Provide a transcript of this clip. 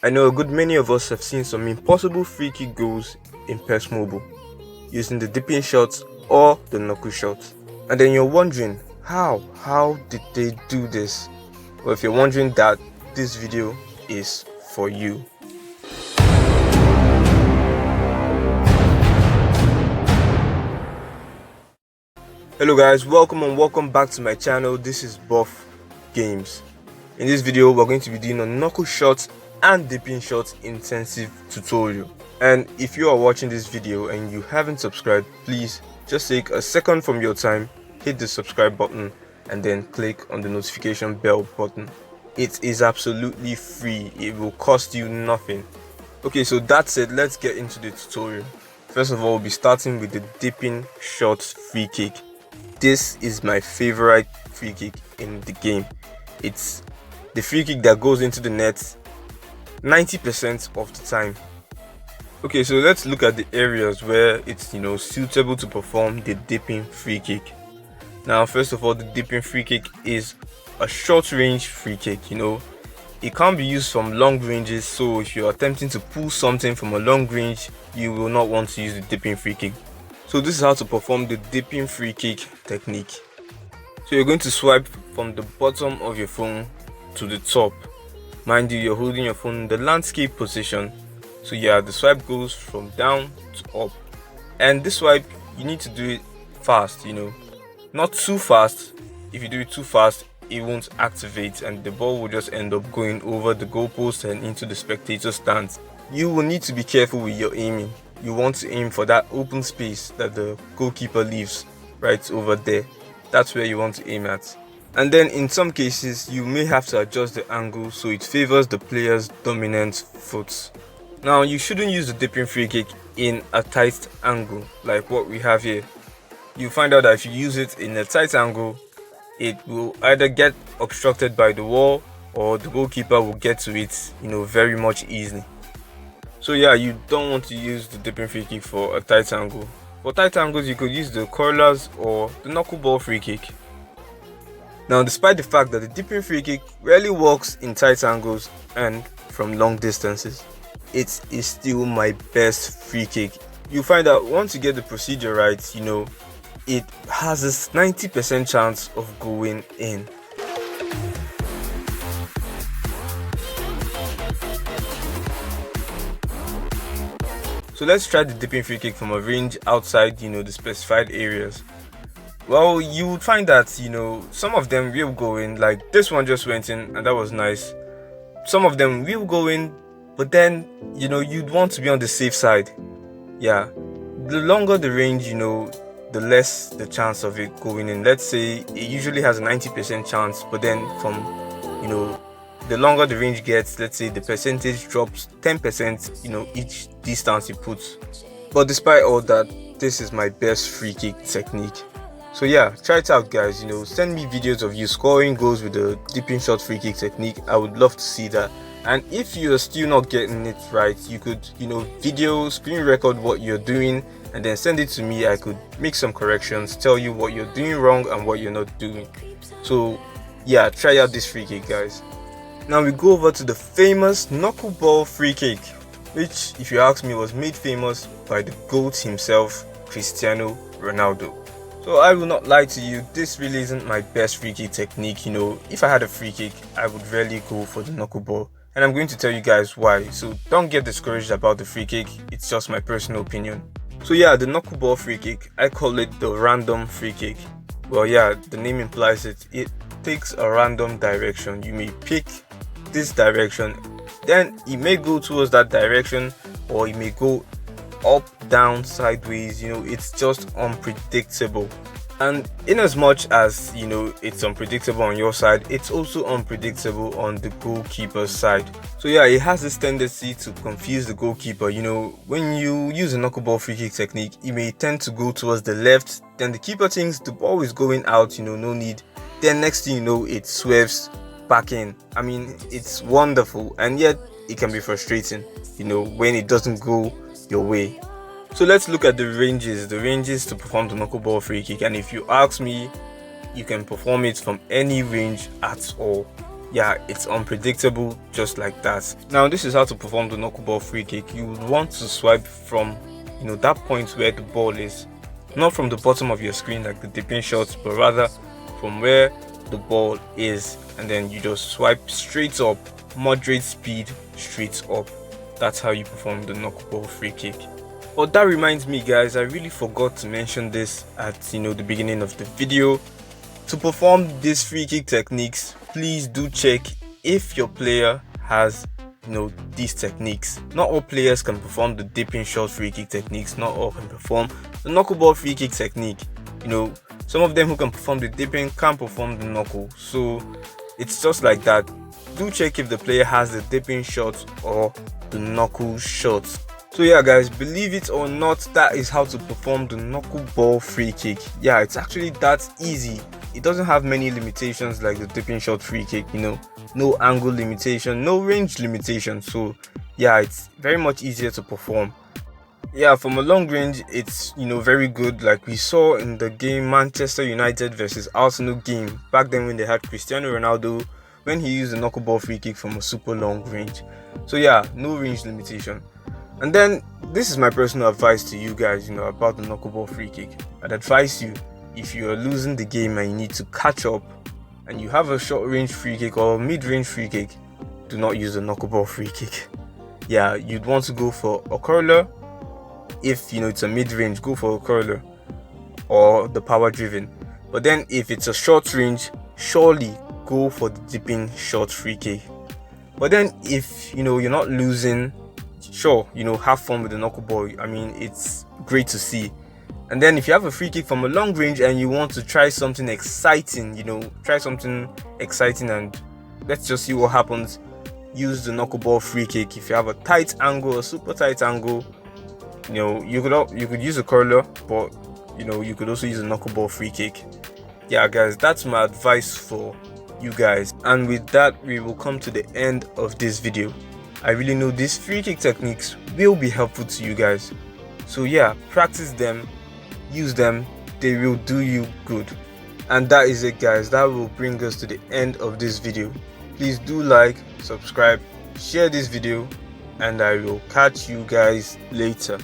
I know a good many of us have seen some impossible free kick goals in PES Mobile using the dipping shots or the knuckle shots. And then you're wondering, how did they do this? Well, if you're wondering that, this video is for you. Hello guys, welcome back to my channel. This is Buff Games. In this video, we're going to be doing a knuckle shots and dipping shots intensive tutorial. And if you are watching this video and you haven't subscribed, please just take a second from your time, hit the subscribe button and then click on the notification bell button. It is absolutely free. It will cost you nothing. Okay, so that's it. Let's get into the tutorial. First of all, we'll be starting with the dipping shots free kick. This is my favorite free kick in the game. It's the free kick that goes into the net 90% of the time. Okay, so let's look at the areas where it's suitable to perform the dipping free kick. Now, first of all, the dipping free kick is a short range free kick. It can't be used from long ranges, so if you're attempting to pull something from a long range, you will not want to use the dipping free kick. So this is how to perform the dipping free kick technique. So you're going to swipe from the bottom of your phone to the top. Mind you, you're holding your phone in the landscape position. So yeah, the swipe goes from down to up. And this swipe, you need to do it fast, not too fast. If you do it too fast, it won't activate and the ball will just end up going over the goalpost and into the spectator stands. You will need to be careful with your aiming. You want to aim for that open space that the goalkeeper leaves right over there. That's where you want to aim at. And then in some cases, you may have to adjust the angle so it favors the player's dominant foot. Now, you shouldn't use the dipping free kick in a tight angle like what we have here. You find out that if you use it in a tight angle, it will either get obstructed by the wall or the goalkeeper will get to it, very much easily. So yeah, you don't want to use the dipping free kick for a tight angle. For tight angles, you could use the curlers or the knuckleball free kick. Now, despite the fact that the dipping free kick rarely works in tight angles and from long distances, it is still my best free kick. You find out once you get the procedure right, it has a 90% chance of going in. So let's try the dipping free kick from a range outside, the specified areas. Well, you would find that, some of them will go in, like this one just went in and that was nice. Some of them will go in, but then, you'd want to be on the safe side. Yeah, the longer the range, the less the chance of it going in. Let's say it usually has a 90% chance, but then from, the longer the range gets, let's say the percentage drops 10%, each distance you put. But despite all that, this is my best free kick technique. So yeah, try it out guys. Send me videos of you scoring goals with the dipping shot free kick technique. I would love to see that. And if you're still not getting it right, you could video screen record what you're doing and then send it to me. I could make some corrections, tell you what you're doing wrong and what you're not doing. So yeah, try out this free kick guys. Now we go over to the famous knuckleball free kick, which if you ask me was made famous by the GOAT himself, Cristiano Ronaldo. So I will not lie to you, this really isn't my best free kick technique. If I had a free kick, I would rarely go for the knuckleball. And I'm going to tell you guys why, so don't get discouraged about the free kick, it's just my personal opinion. So yeah, the knuckleball free kick, I call it the random free kick. Well yeah, the name implies it takes a random direction. You may pick this direction, then it may go towards that direction, or it may go up, down, sideways. It's just unpredictable. And in as much as it's unpredictable on your side, it's also unpredictable on the goalkeeper's side. So yeah, it has this tendency to confuse the goalkeeper. When you use a knuckleball free kick technique, it may tend to go towards the left, then the keeper thinks the ball is going out, no need, then next thing you know, it swerves back in. I mean, it's wonderful, and yet it can be frustrating when it doesn't go your way. So let's look at the ranges to perform the knuckleball free kick. And if you ask me, you can perform it from any range at all. Yeah, it's unpredictable just like that. Now this is how to perform the knuckleball free kick. You would want to swipe from that point where the ball is, not from the bottom of your screen like the dipping shots, but rather from where the ball is, and then you just swipe straight up, moderate speed, straight up. That's how you perform the knuckleball free kick. But that reminds me, guys, I really forgot to mention this at the beginning of the video. To perform these free kick techniques, please do check if your player has these techniques. Not all players can perform the dipping shot free kick techniques. Not all can perform the knuckleball free kick technique. Some of them who can perform the dipping can't perform the knuckle. So it's just like that. Do check if the player has the dipping shot or the knuckle shot. So yeah, guys, believe it or not, that is how to perform the knuckleball free kick. Yeah, it's actually that easy. It doesn't have many limitations like the dipping shot free kick, no angle limitation, no range limitation. So yeah, it's very much easier to perform. Yeah, from a long range, it's very good, like we saw in the game Manchester United versus Arsenal game back then when they had Cristiano Ronaldo, when he used the knuckleball free kick from a super long range. So yeah, no range limitation. And then this is my personal advice to you guys, about the knuckleball free kick. I'd advise you, if you are losing the game and you need to catch up and you have a short range free kick or mid-range free kick, do not use the knuckleball free kick. Yeah, you'd want to go for a curler. If it's a mid-range, go for a curler or the power driven. But then if it's a short range, surely go for the dipping short free kick. But then if you're not losing, sure, have fun with the knuckleball. I mean, it's great to see. And then if you have a free kick from a long range and you want to try something exciting, and let's just see what happens, use the knuckleball free kick. If you have a tight angle, a super tight angle, you could use a curler, but you could also use a knuckleball free kick. Yeah, guys, that's my advice for you guys. And with that, we will come to the end of this video. I really know these free kick techniques will be helpful to you guys. So yeah, practice them, use them, they will do you good. And that is it, guys. That will bring us to the end of this video. Please do like, subscribe, share this video, and I will catch you guys later.